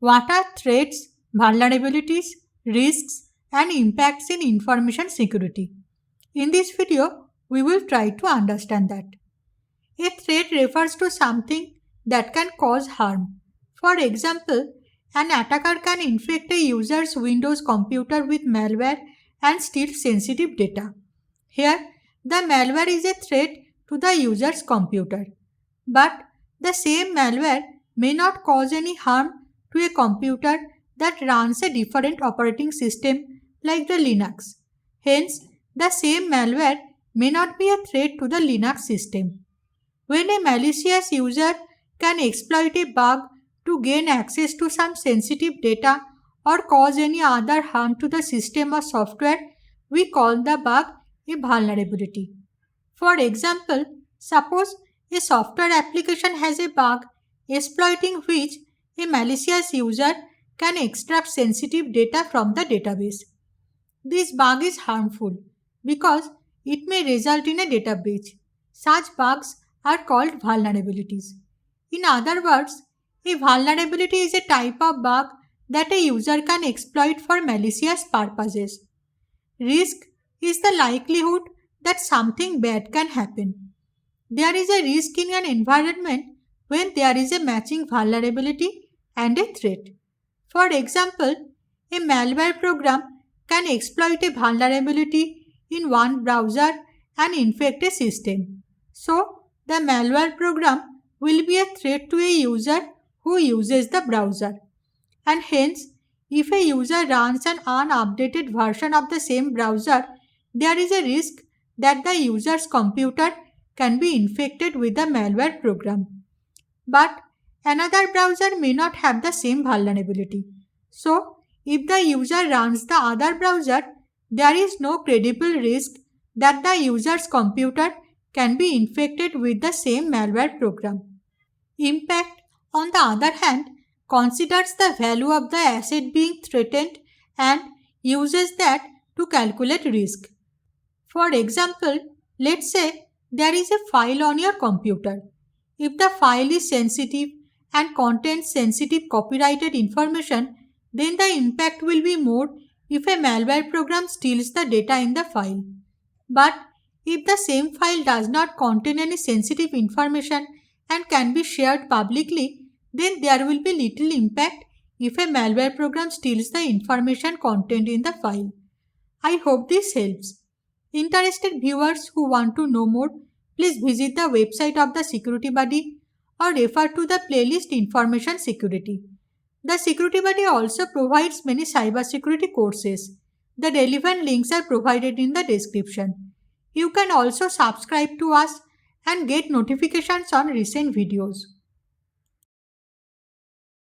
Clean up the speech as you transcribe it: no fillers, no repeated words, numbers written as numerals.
What are threats, vulnerabilities, risks, and impacts in information security? In this video, we will try to understand that. A threat refers to something that can cause harm. For example, an attacker can infect a user's Windows computer with malware and steal sensitive data. Here, the malware is a threat to the user's computer. But the same malware may not cause any harm to a computer that runs a different operating system like the Linux. Hence, the same malware may not be a threat to the Linux system. When a malicious user can exploit a bug to gain access to some sensitive data or cause any other harm to the system or software, we call the bug a vulnerability. For example, suppose a software application has a bug exploiting which a malicious user can extract sensitive data from the database. This bug is harmful because it may result in a data breach. Such bugs are called vulnerabilities. In other words, a vulnerability is a type of bug that a user can exploit for malicious purposes. Risk is the likelihood that something bad can happen. There is a risk in an environment when there is a matching vulnerability and a threat. For example, a malware program can exploit a vulnerability in one browser and infect a system. So, the malware program will be a threat to a user who uses the browser. And hence, if a user runs an unupdated version of the same browser, there is a risk that the user's computer can be infected with the malware program. But another browser may not have the same vulnerability. So, if the user runs the other browser, there is no credible risk that the user's computer can be infected with the same malware program. Impact, on the other hand, considers the value of the asset being threatened and uses that to calculate risk. For example, let's say there is a file on your computer. If the file is sensitive and contains sensitive copyrighted information, then the impact will be more if a malware program steals the data in the file. But if the same file does not contain any sensitive information and can be shared publicly, then there will be little impact if a malware program steals the information contained in the file. I hope this helps. Interested viewers who want to know more, please visit the website of the Security Buddy or refer to the playlist Information Security. The Security Buddy also provides many cybersecurity courses. The relevant links are provided in the description. You can also subscribe to us and get notifications on recent videos.